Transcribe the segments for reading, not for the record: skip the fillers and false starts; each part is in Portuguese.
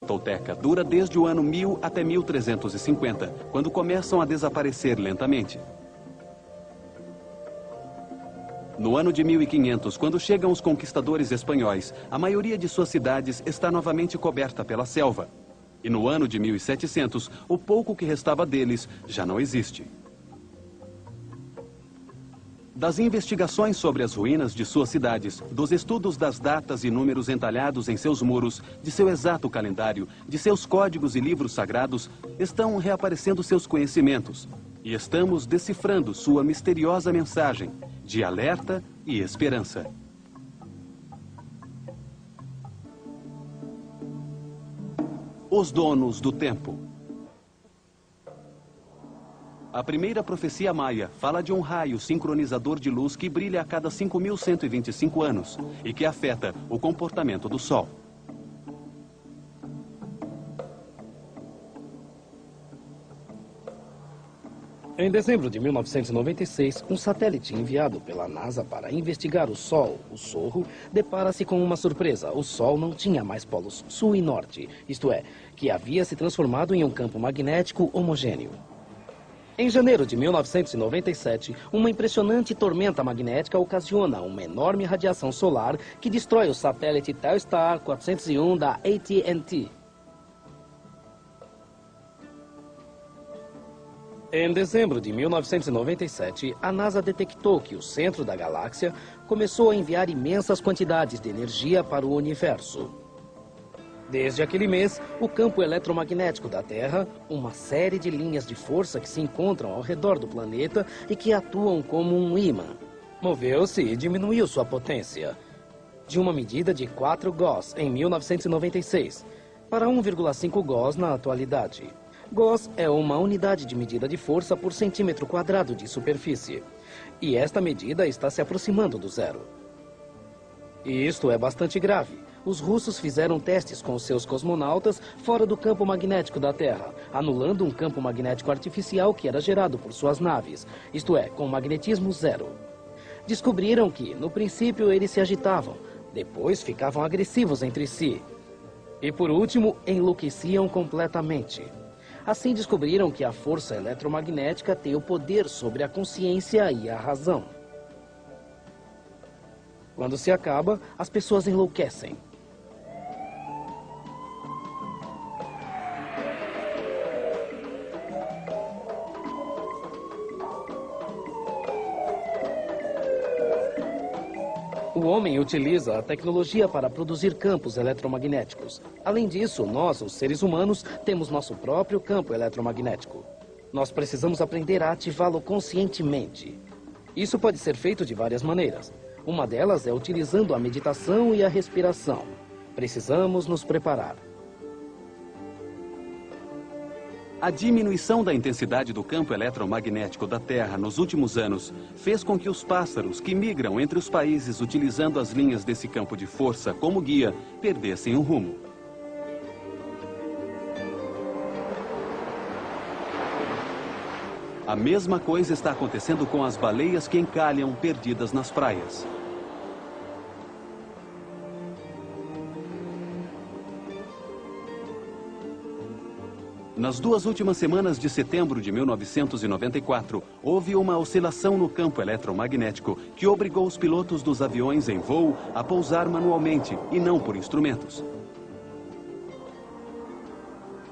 Tolteca dura desde o ano 1000 até 1350, quando começam a desaparecer lentamente. No ano de 1500, quando chegam os conquistadores espanhóis, a maioria de suas cidades está novamente coberta pela selva. E no ano de 1700, o pouco que restava deles já não existe. Das investigações sobre as ruínas de suas cidades, dos estudos das datas e números entalhados em seus muros, de seu exato calendário, de seus códigos e livros sagrados, estão reaparecendo seus conhecimentos. E estamos decifrando sua misteriosa mensagem de alerta e esperança. Os donos do tempo. A primeira profecia maia fala de um raio sincronizador de luz que brilha a cada 5.125 anos e que afeta o comportamento do Sol. Em dezembro de 1996, um satélite enviado pela NASA para investigar o Sol, o Sorro, depara-se com uma surpresa. O Sol não tinha mais polos sul e norte, isto é, que havia se transformado em um campo magnético homogêneo. Em janeiro de 1997, uma impressionante tormenta magnética ocasiona uma enorme radiação solar que destrói o satélite Telstar 401 da AT&T. Em dezembro de 1997, a NASA detectou que o centro da galáxia começou a enviar imensas quantidades de energia para o universo. Desde aquele mês, o campo eletromagnético da Terra, uma série de linhas de força que se encontram ao redor do planeta e que atuam como um ímã, moveu-se e diminuiu sua potência, de uma medida de 4 Gauss em 1996 para 1,5 Gauss na atualidade. Gauss é uma unidade de medida de força por centímetro quadrado de superfície, e esta medida está se aproximando do zero. E isto é bastante grave. Os russos fizeram testes com seus cosmonautas fora do campo magnético da Terra, anulando um campo magnético artificial que era gerado por suas naves, isto é, com magnetismo zero. Descobriram que, no princípio, eles se agitavam, depois ficavam agressivos entre si, e por último, enlouqueciam completamente. Assim descobriram que a força eletromagnética tem o poder sobre a consciência e a razão. Quando se acaba, as pessoas enlouquecem. O homem utiliza a tecnologia para produzir campos eletromagnéticos. Além disso, nós, os seres humanos, temos nosso próprio campo eletromagnético. Nós precisamos aprender a ativá-lo conscientemente. Isso pode ser feito de várias maneiras. Uma delas é utilizando a meditação e a respiração. Precisamos nos preparar. A diminuição da intensidade do campo eletromagnético da Terra nos últimos anos fez com que os pássaros que migram entre os países utilizando as linhas desse campo de força como guia perdessem o rumo. A mesma coisa está acontecendo com as baleias que encalham perdidas nas praias. Nas duas últimas semanas de setembro de 1994, houve uma oscilação no campo eletromagnético que obrigou os pilotos dos aviões em voo a pousar manualmente e não por instrumentos.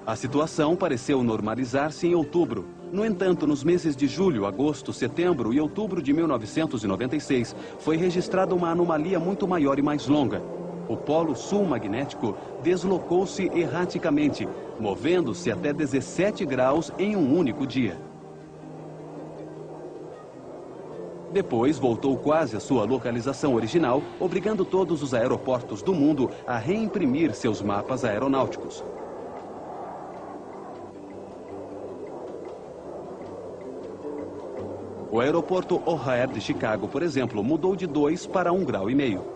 A situação pareceu normalizar-se em outubro. No entanto, nos meses de julho, agosto, setembro e outubro de 1996, foi registrada uma anomalia muito maior e mais longa. O polo sul magnético deslocou-se erraticamente, movendo-se até 17 graus em um único dia. Depois voltou quase à sua localização original, obrigando todos os aeroportos do mundo a reimprimir seus mapas aeronáuticos. O aeroporto O'Hare de Chicago, por exemplo, mudou de 2 para 1,5 graus.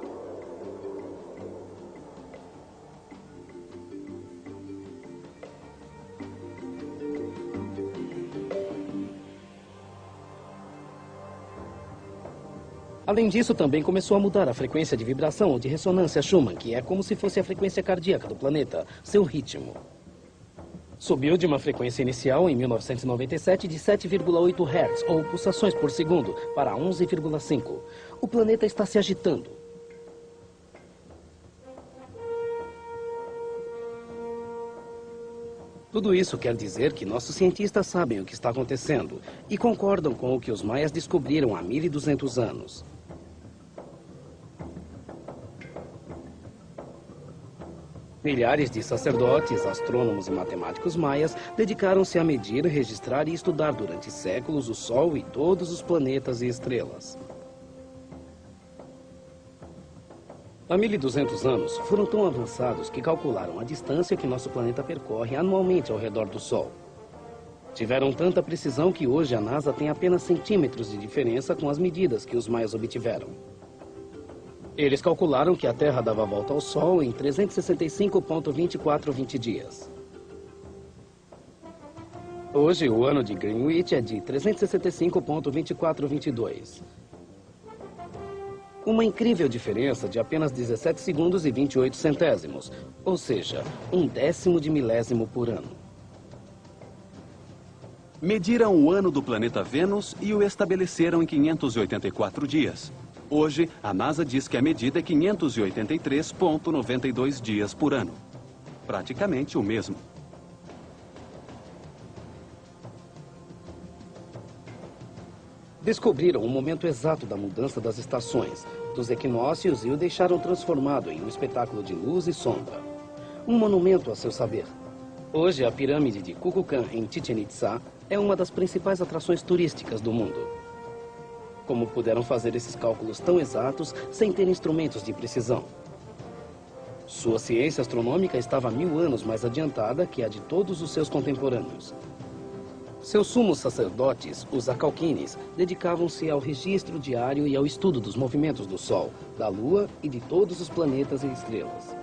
Além disso, também começou a mudar a frequência de vibração ou de ressonância Schumann, que é como se fosse a frequência cardíaca do planeta, seu ritmo. Subiu de uma frequência inicial, em 1997, de 7,8 Hz, ou pulsações por segundo, para 11,5. O planeta está se agitando. Tudo isso quer dizer que nossos cientistas sabem o que está acontecendo e concordam com o que os maias descobriram há 1.200 anos. Milhares de sacerdotes, astrônomos e matemáticos maias dedicaram-se a medir, registrar e estudar durante séculos o Sol e todos os planetas e estrelas. Há 1.200 anos, foram tão avançados que calcularam a distância que nosso planeta percorre anualmente ao redor do Sol. Tiveram tanta precisão que hoje a NASA tem apenas centímetros de diferença com as medidas que os maias obtiveram. Eles calcularam que a Terra dava a volta ao Sol em 365,2420 dias. Hoje, o ano de Greenwich é de 365,2422. Uma incrível diferença de apenas 17 segundos e 28 centésimos, ou seja, 1/10 de milésimo por ano. Mediram o ano do planeta Vênus e o estabeleceram em 584 dias. Hoje, a NASA diz que a medida é 583,92 dias por ano. Praticamente o mesmo. Descobriram o momento exato da mudança das estações, dos equinócios e o deixaram transformado em um espetáculo de luz e sombra. Um monumento a seu saber. Hoje, a pirâmide de Kukulkan, em Chichén Itzá, é uma das principais atrações turísticas do mundo. Como puderam fazer esses cálculos tão exatos sem ter instrumentos de precisão? Sua ciência astronômica estava 1000 anos mais adiantada que a de todos os seus contemporâneos. Seus sumos sacerdotes, os Acalquines, dedicavam-se ao registro diário e ao estudo dos movimentos do Sol, da Lua e de todos os planetas e estrelas.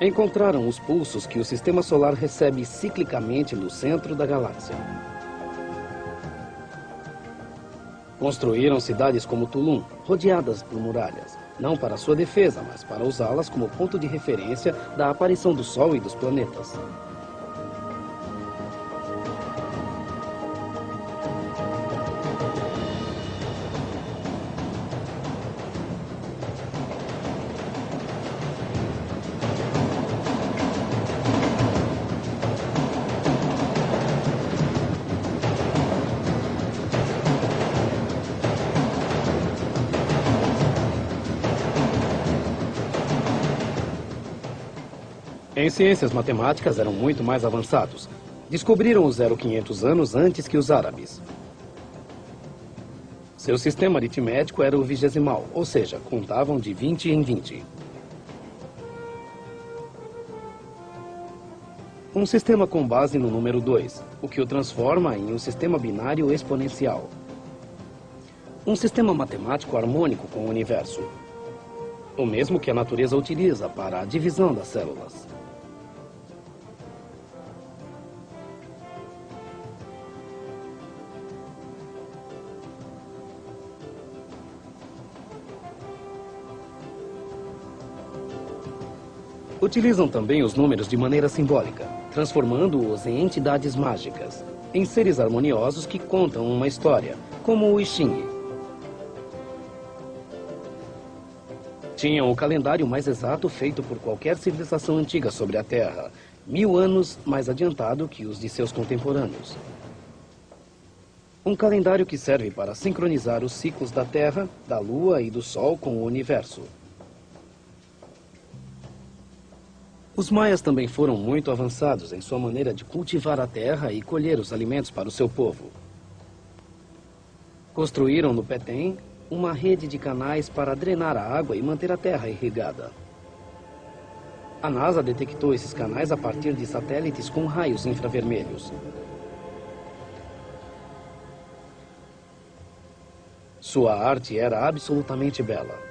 Encontraram os pulsos que o Sistema Solar recebe ciclicamente no centro da galáxia. Construíram cidades como Tulum, rodeadas por muralhas, não para sua defesa, mas para usá-las como ponto de referência da aparição do Sol e dos planetas. Em ciências matemáticas eram muito mais avançados. Descobriram o 0500 anos antes que os árabes. Seu sistema aritmético era o vigesimal, ou seja, contavam de 20 em 20. Um sistema com base no número 2, o que o transforma em um sistema binário exponencial. Um sistema matemático harmônico com o universo. O mesmo que a natureza utiliza para a divisão das células. Utilizam também os números de maneira simbólica, transformando-os em entidades mágicas, em seres harmoniosos que contam uma história, como o I Ching. Tinham o calendário mais exato feito por qualquer civilização antiga sobre a Terra, 1000 anos mais adiantado que os de seus contemporâneos. Um calendário que serve para sincronizar os ciclos da Terra, da Lua e do Sol com o universo. Os maias também foram muito avançados em sua maneira de cultivar a terra e colher os alimentos para o seu povo. Construíram no Petén uma rede de canais para drenar a água e manter a terra irrigada. A NASA detectou esses canais a partir de satélites com raios infravermelhos. Sua arte era absolutamente bela.